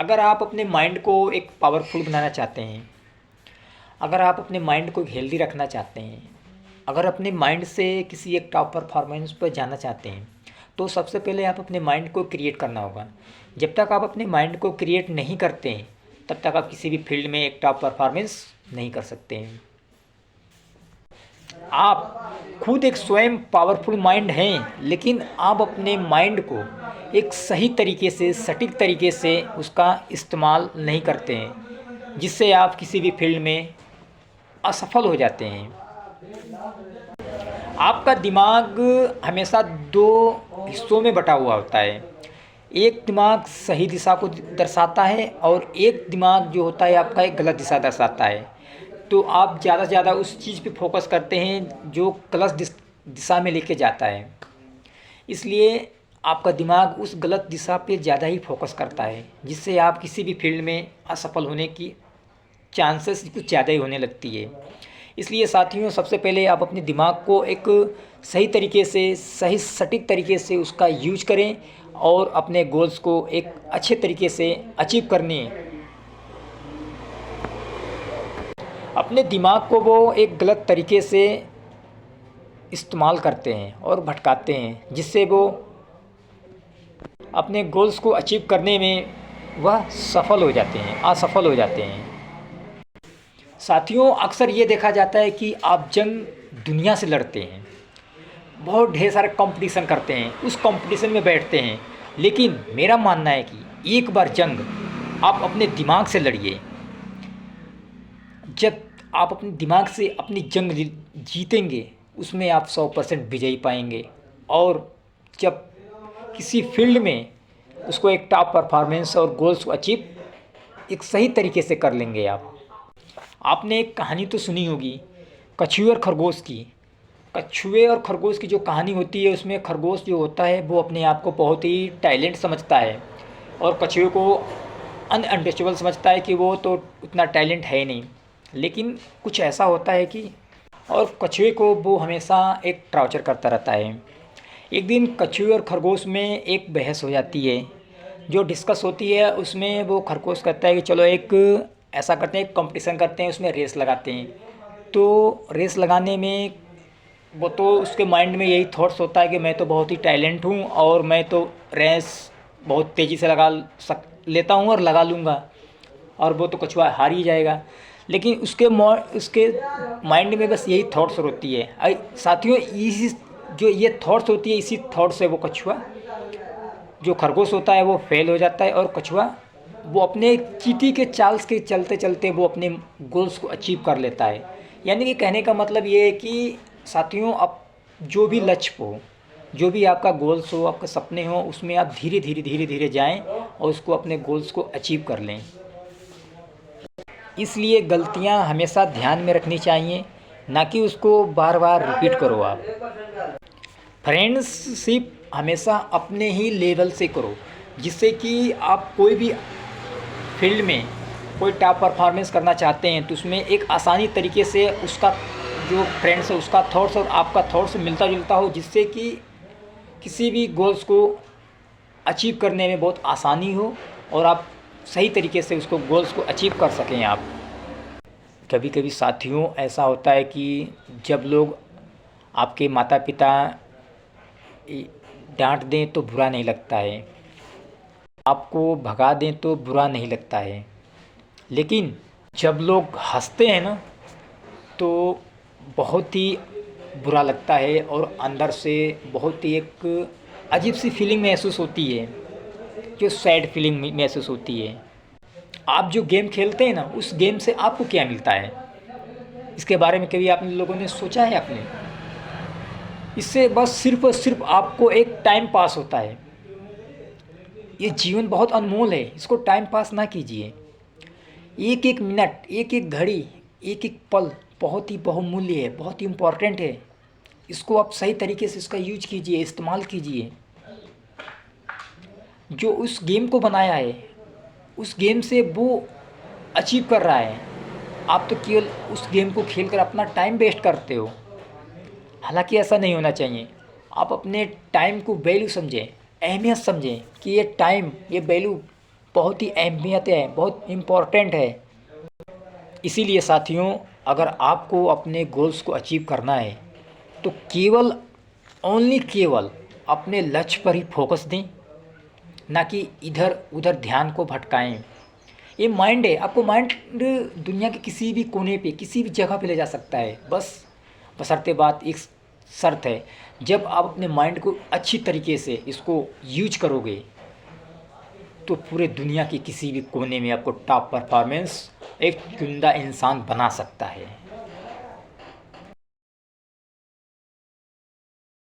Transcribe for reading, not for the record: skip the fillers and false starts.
अगर आप अपने माइंड को एक पावरफुल बनाना चाहते हैं, अगर आप अपने माइंड को हेल्दी रखना चाहते हैं, अगर अपने माइंड से किसी एक टॉप परफॉर्मेंस पर जाना चाहते हैं, तो सबसे पहले आप अपने माइंड को क्रिएट करना होगा। जब तक आप अपने माइंड को क्रिएट नहीं करते हैं, तब तक आप किसी भी फील्ड में एक टॉप परफॉर्मेंस नहीं कर सकते हैं। आप खुद एक स्वयं पावरफुल माइंड हैं, लेकिन आप अपने माइंड को एक सही तरीके से, सटीक तरीके से उसका इस्तेमाल नहीं करते हैं, जिससे आप किसी भी फील्ड में असफल हो जाते हैं। आपका दिमाग हमेशा दो हिस्सों में बटा हुआ होता है। एक दिमाग सही दिशा को दर्शाता है और एक दिमाग जो होता है आपका एक गलत दिशा दर्शाता है। तो आप ज़्यादा से ज़्यादा उस चीज़ पे फोकस करते हैं जो गलत दिशा में लेके जाता है। इसलिए आपका दिमाग उस गलत दिशा पे ज़्यादा ही फोकस करता है, जिससे आप किसी भी फील्ड में असफल होने की चांसेस कुछ ज़्यादा ही होने लगती है। इसलिए साथियों, सबसे पहले आप अपने दिमाग को एक सही तरीके से, सही सटीक तरीके से उसका यूज करें और अपने गोल्स को एक अच्छे तरीके से अचीव करने। अपने दिमाग को वो एक गलत तरीके से इस्तेमाल करते हैं और भटकाते हैं, जिससे वो अपने गोल्स को अचीव करने में वह सफल हो जाते हैं, असफल हो जाते हैं। साथियों, अक्सर ये देखा जाता है कि आप जंग दुनिया से लड़ते हैं, बहुत ढेर सारे कंपटीशन करते हैं, उस कंपटीशन में बैठते हैं, लेकिन मेरा मानना है कि एक बार जंग आप अपने दिमाग से लड़िए। जब आप अपने दिमाग से अपनी जंग जीतेंगे, उसमें आप 100% विजयी पाएंगे और जब किसी फील्ड में उसको एक टॉप परफॉर्मेंस और गोल्स को अचीव एक सही तरीके से कर लेंगे आप। आपने एक कहानी तो सुनी होगी कछुए और खरगोश की। कछुए और खरगोश की जो कहानी होती है, उसमें खरगोश जो होता है वो अपने आप को बहुत ही टैलेंट समझता है और कछुए को अनटचेबल समझता है कि वो तो उतना टैलेंट है नहीं। लेकिन कुछ ऐसा होता है कि और कछुए को वो हमेशा एक टॉर्चर करता रहता है। एक दिन कछुए और खरगोश में एक बहस हो जाती है। जो डिस्कस होती है उसमें वो खरगोश कहता है कि चलो एक ऐसा करते हैं, एक कंपटीशन करते हैं, उसमें रेस लगाते हैं। तो रेस लगाने में वो तो उसके माइंड में यही थॉट्स होता है कि मैं तो बहुत ही टैलेंट हूँ और मैं तो रेस बहुत तेज़ी से लगा लेता हूँ और लगा लूँगा, और वो तो कछुआ हार ही जाएगा। लेकिन उसके माइंड में बस यही थॉट्स होती है। साथियों, इसी जो ये थॉट्स होती है, इसी थॉट से वो कछुआ जो खरगोश होता है वो फेल हो जाता है और कछुआ वो अपने चींटी के चाल्स के चलते चलते वो अपने गोल्स को अचीव कर लेता है। यानी कि कहने का मतलब ये है कि साथियों, आप जो भी लक्ष्य हो, जो भी आपका गोल्स हो, आपके सपने हो, उसमें आप धीरे धीरे जाएं और उसको अपने गोल्स को अचीव कर लें। इसलिए गलतियां हमेशा ध्यान में रखनी चाहिए, ना कि उसको बार बार रिपीट करो आप। फ्रेंडशिप हमेशा अपने ही लेवल से करो, जिससे कि आप कोई भी फील्ड में कोई टॉप परफॉर्मेंस करना चाहते हैं तो उसमें एक आसानी तरीके से उसका जो फ्रेंड्स है उसका थॉट्स और आपका थॉट्स मिलता जुलता हो, जिससे कि किसी भी गोल्स को अचीव करने में बहुत आसानी हो और आप सही तरीके से उसको गोल्स को अचीव कर सकें आप। कभी कभी साथियों ऐसा होता है कि जब लोग आपके माता पिता डांट दें तो बुरा नहीं लगता है, आपको भगा दें तो बुरा नहीं लगता है, लेकिन जब लोग हंसते हैं ना तो बहुत ही बुरा लगता है और अंदर से बहुत ही एक अजीब सी फीलिंग महसूस होती है, जो सैड फीलिंग महसूस होती है। आप जो गेम खेलते हैं ना, उस गेम से आपको क्या मिलता है, इसके बारे में कभी आप लोगों ने सोचा है आपने? इससे बस सिर्फ और सिर्फ आपको एक टाइम पास होता है। ये जीवन बहुत अनमोल है, इसको टाइम पास ना कीजिए। एक एक मिनट, एक एक घड़ी, एक एक पल बहुत ही बहुमूल्य है, बहुत ही इम्पोर्टेंट है। इसको आप सही तरीके से इसका यूज कीजिए, इस्तेमाल कीजिए। जो उस गेम को बनाया है, उस गेम से वो अचीव कर रहा है, आप तो केवल उस गेम को खेलकर अपना टाइम वेस्ट करते हो। हालांकि ऐसा नहीं होना चाहिए। आप अपने टाइम को वैल्यू समझें, अहमियत समझें कि ये टाइम, ये वैल्यू बहुत ही अहमियत है, बहुत इम्पोर्टेंट है। इसीलिए साथियों, अगर आपको अपने गोल्स को अचीव करना है तो केवल ओनली केवल अपने लक्ष्य पर ही फोकस दें, ना कि इधर उधर ध्यान को भटकाएं। ये माइंड है, आपको माइंड दुनिया के किसी भी कोने पे, किसी भी जगह पे ले जा सकता है। बस बशर्ते बात एक शर्त है, जब आप अपने माइंड को अच्छी तरीके से इसको यूज करोगे तो पूरे दुनिया के किसी भी कोने में आपको टॉप परफॉर्मेंस एक चुनिंदा इंसान बना सकता है।